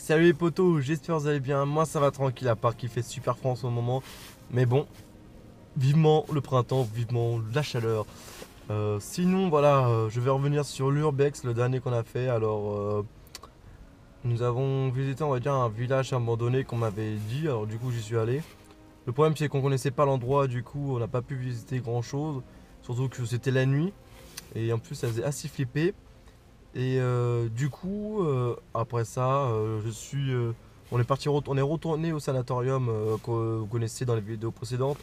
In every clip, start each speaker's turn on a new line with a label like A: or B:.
A: Salut les potos, j'espère que vous allez bien. Moi ça va tranquille à part qu'il fait super froid en ce moment. Mais bon, vivement le printemps, vivement la chaleur. Sinon voilà, je vais revenir sur l'Urbex, le dernier qu'on a fait. Nous avons visité on va dire un village abandonné qu'on m'avait dit. Alors du coup j'y suis allé. Le problème c'est qu'on connaissait pas l'endroit, du coup on n'a pas pu visiter grand chose. Surtout que c'était la nuit. Et en plus ça faisait assez flipper. Après ça, on est retourné au sanatorium que vous connaissez dans les vidéos précédentes.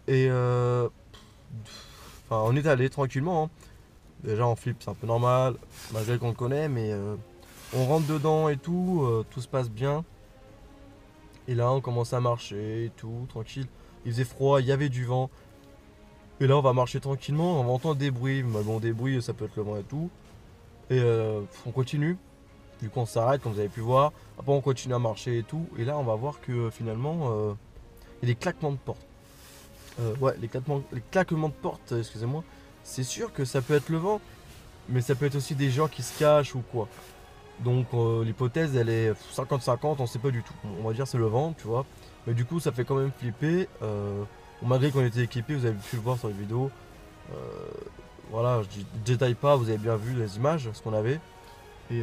A: Et enfin, on est allé tranquillement, hein. Déjà, en flip, c'est un peu normal, malgré qu'on le connaît, mais on rentre dedans et tout, tout se passe bien. Et là, on commence à marcher et tout, tranquille. Il faisait froid, il y avait du vent. Et là, on va marcher tranquillement, on va entendre des bruits. Mais bon, des bruits, ça peut être le vent et tout. Et on continue. Du coup, on s'arrête, comme vous avez pu voir. Après, on continue à marcher et tout. Et là, on va voir que finalement, il y a des claquements de porte. Ouais, les claquements de porte, excusez-moi. C'est sûr que ça peut être le vent, mais ça peut être aussi des gens qui se cachent ou quoi. Donc, l'hypothèse, elle est 50-50, on sait pas du tout. On va dire c'est le vent, tu vois. Mais du coup, ça fait quand même flipper. Bon, malgré qu'on était équipé, vous avez pu le voir sur les vidéos. Euh, voilà, je détaille pas, vous avez bien vu les images, ce qu'on avait. Et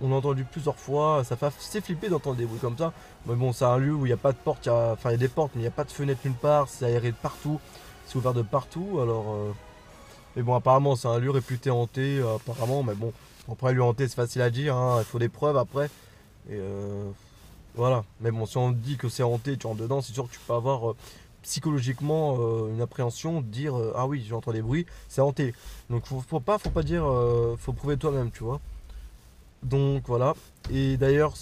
A: on a entendu plusieurs fois, ça fait assez flipper d'entendre des bruits comme ça. Mais bon, c'est un lieu où il n'y a pas de porte, enfin il y a des portes, mais il n'y a pas de fenêtre nulle part, c'est aéré de partout, c'est ouvert de partout. Mais bon, apparemment, c'est un lieu réputé hanté, apparemment, mais bon, après, lieu hanté, c'est facile à dire, hein, il faut des preuves après. Et voilà, mais bon, si on dit que c'est hanté, tu rentres dedans, c'est sûr que tu peux avoir psychologiquement une appréhension, de dire ah oui, j'entends des bruits, c'est hanté. Donc faut pas dire, faut prouver toi-même, tu vois. Donc voilà. Et d'ailleurs,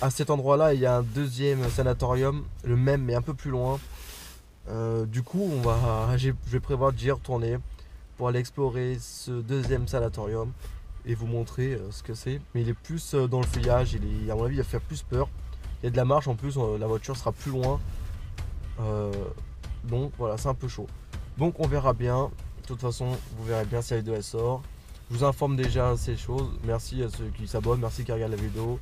A: à cet endroit-là, il y a un deuxième sanatorium, le même mais un peu plus loin. Du coup, je vais prévoir d'y retourner pour aller explorer ce deuxième sanatorium et vous montrer ce que c'est. Mais il est plus dans le feuillage, à mon avis, il va faire plus peur. Il y a de la marche en plus, la voiture sera plus loin. Euh, donc voilà, c'est un peu chaud. Donc on verra bien. De toute façon, vous verrez bien si la vidéo elle sort. Je vous informe déjà ces choses. Merci à ceux qui s'abonnent, merci qui regardent la vidéo.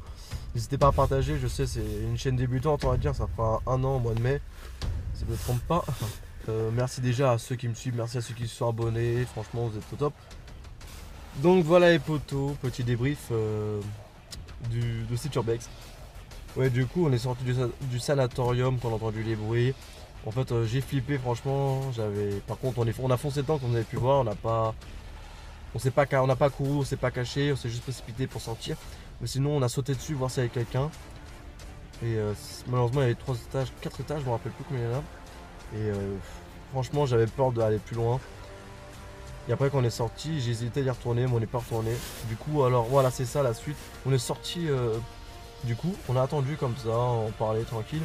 A: N'hésitez pas à partager, je sais c'est une chaîne débutante, on va dire, ça fera un an au mois de mai, si je ne me trompe pas. Merci déjà à ceux qui me suivent, merci à ceux qui se sont abonnés, franchement vous êtes au top. Donc voilà les potos, petit débrief de cet urbex. Ouais, du coup on est sorti du sanatorium quand on a entendu les bruits. En fait j'ai flippé franchement, par contre on a foncé dedans comme vous avez pu voir, on n'a pas couru, on s'est pas caché, on s'est juste précipité pour sortir. Mais sinon, on a sauté dessus, voir s'il y avait quelqu'un. Et malheureusement, il y avait 3 étages, 4 étages, je me rappelle plus combien il y en a. Et franchement, j'avais peur d'aller plus loin. Et après, quand on est sorti, j'ai hésité à y retourner, mais on n'est pas retourné. Du coup, alors voilà, c'est ça la suite. On est sorti, du coup, on a attendu comme ça, on parlait tranquille.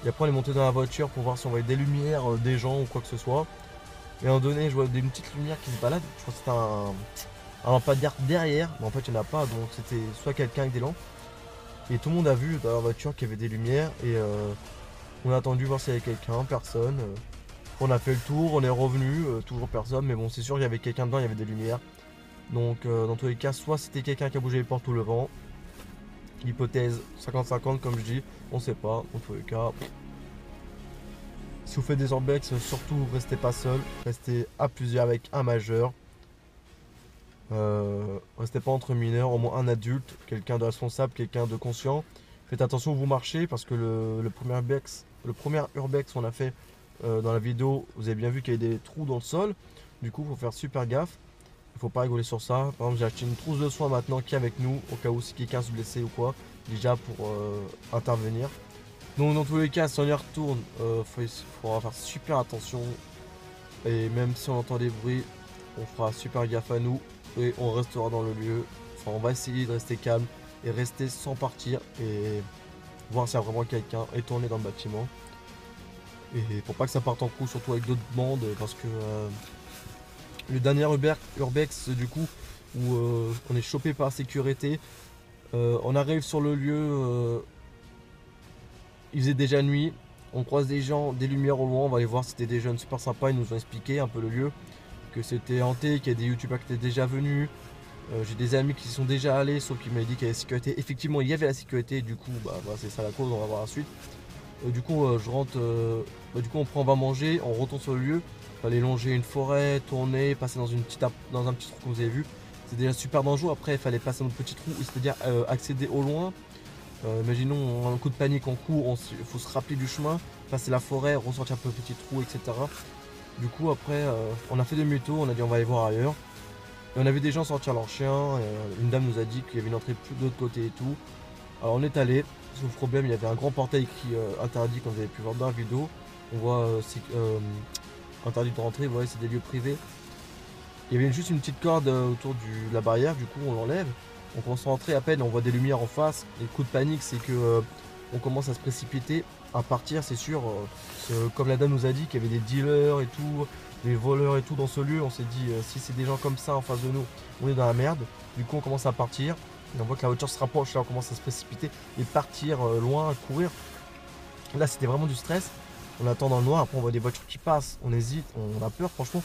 A: Et après, on est monté dans la voiture pour voir si on voyait des lumières, des gens ou quoi que ce soit. Et à un moment donné, je vois des petites lumières qui se baladent. Je crois que c'était un lampadaire derrière, mais en fait, il n'y en a pas. Donc, c'était soit quelqu'un avec des lampes. Et tout le monde a vu dans la voiture qu'il y avait des lumières. Et on a attendu voir s'il y avait quelqu'un, personne. On a fait le tour, on est revenu, toujours personne. Mais bon, c'est sûr qu'il y avait quelqu'un dedans, il y avait des lumières. Donc, dans tous les cas, soit c'était quelqu'un qui a bougé les portes ou le vent. L'hypothèse 50-50, comme je dis, on sait pas. Dans tous les cas, si vous faites des urbex, surtout restez pas seul, restez à plusieurs avec un majeur. Restez pas entre mineurs, au moins un adulte, quelqu'un de responsable, quelqu'un de conscient. Faites attention où vous marchez parce que le premier urbex qu'on a fait dans la vidéo, vous avez bien vu qu'il y avait des trous dans le sol. Du coup, il faut faire super gaffe. Il faut pas rigoler sur ça. Par exemple, j'ai acheté une trousse de soins maintenant qui est avec nous au cas où si quelqu'un se blessait ou quoi, déjà pour intervenir. Donc dans tous les cas, si on y retourne, faudra faire super attention. Et même si on entend des bruits, on fera super gaffe à nous et on restera dans le lieu. Enfin, on va essayer de rester calme et rester sans partir et voir s'il y a vraiment quelqu'un et tourner dans le bâtiment. Et pour pas que ça parte en coup, surtout avec d'autres bandes, parce que le dernier Urbex, du coup, où on est chopé par la sécurité, on arrive sur le lieu, il faisait déjà nuit, on croise des gens, des lumières au loin, on va aller voir, c'était des jeunes super sympas, ils nous ont expliqué un peu le lieu, que c'était hanté, qu'il y a des youtubeurs qui étaient déjà venus, J'ai des amis qui y sont déjà allés, sauf qu'ils m'avaient dit qu'il y avait la sécurité. Effectivement, il y avait la sécurité, du coup, bah, c'est ça la cause, on va voir la suite. Du coup, je rentre, du coup, on va manger, on retourne sur le lieu. Fallait longer une forêt, tourner, passer dans dans un petit trou comme vous avez vu. C'est déjà super dangereux. Après, il fallait passer dans notre petit trou, c'est-à-dire accéder au loin. Imaginons un coup de panique en cours, il faut se rappeler du chemin, passer la forêt, ressortir un peu le petit trou, etc. Du coup, après, on a fait demi-tour, on a dit on va aller voir ailleurs. Et on a vu des gens sortir leurs chiens. Une dame nous a dit qu'il y avait une entrée plus de l'autre côté et tout. Alors on est allé. Sauf problème, il y avait un grand portail écrit interdit, comme vous avez pu voir dans la vidéo. On voit interdit de rentrer, vous voyez, c'est des lieux privés. Il y avait juste une petite corde autour de la barrière, du coup on l'enlève. On commence à rentrer à peine, on voit des lumières en face. Et le coup de panique, c'est que on commence à se précipiter, à partir, c'est sûr. Comme la dame nous a dit qu'il y avait des dealers et tout, des voleurs et tout dans ce lieu, on s'est dit si c'est des gens comme ça en face de nous, on est dans la merde. Du coup on commence à partir. Et on voit que la voiture se rapproche, là on commence à se précipiter et partir loin, à courir. Là c'était vraiment du stress. On attend dans le noir, après on voit des voitures qui passent, on hésite, on a peur franchement.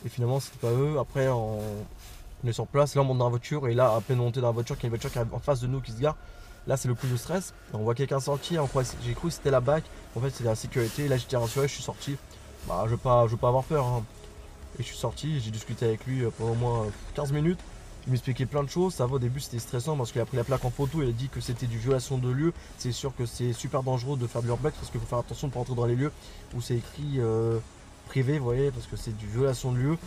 A: Et finalement c'était pas eux. Après on est sur place, là on monte dans la voiture et là à peine monté dans la voiture, qu'il y a une voiture qui arrive en face de nous qui se gare. Là c'est le plus de stress. On voit quelqu'un sortir, j'ai cru que c'était la BAC, en fait c'était la sécurité. Là j'étais rassuré, je suis sorti. Bah je veux pas avoir peur, hein. Et je suis sorti, j'ai discuté avec lui pendant au moins 15 minutes. Il m'expliquait plein de choses. Ça va, au début c'était stressant parce qu'il a pris la plaque en photo. Il a dit que c'était du violation de lieu. C'est sûr que c'est super dangereux de faire de l'urbex parce qu'il faut faire attention de ne pas rentrer dans les lieux où c'est écrit privé, vous voyez, parce que c'est du violation de lieu.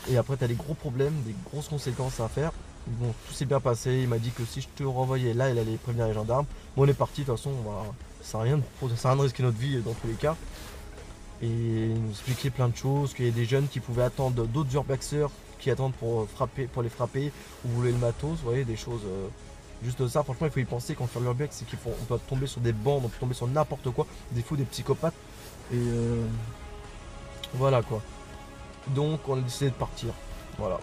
A: Et après tu as des gros problèmes, des grosses conséquences à faire. Bon, tout s'est bien passé. Il m'a dit que si je te renvoyais là, il allait prévenir les gendarmes. Bon, on est parti, de toute façon, ça sert à rien de risquer notre vie dans tous les cas. Et il nous expliquait plein de choses, qu'il y a des jeunes qui pouvaient attendre d'autres urbexeurs qui attendent pour les frapper ou voler le matos, vous voyez, des choses juste ça. Franchement, il faut y penser quand on fait l'urbex, c'est on peut tomber sur des bandes, on peut tomber sur n'importe quoi, des fous, des psychopathes. Et voilà quoi. Donc on a décidé de partir. Voilà.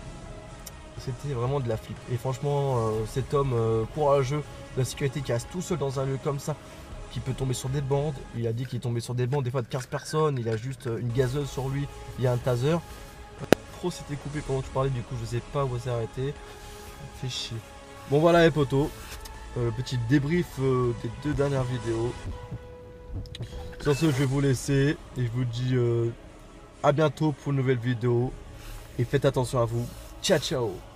A: C'était vraiment de la flip. Et franchement, cet homme courageux de la sécurité qui reste tout seul dans un lieu comme ça, qui peut tomber sur des bandes. Il a dit qu'il est tombé sur des bandes des fois de 15 personnes. Il a juste une gazeuse sur lui. Il y a un taser. Trop c'était coupé pendant que je parlais, du coup je sais pas où c'est arrêté. Fait chier. Bon voilà les potos. Petit débrief des 2 dernières vidéos. Sur ce je vais vous laisser. Et je vous dis à bientôt pour une nouvelle vidéo. Et faites attention à vous. Ciao ciao.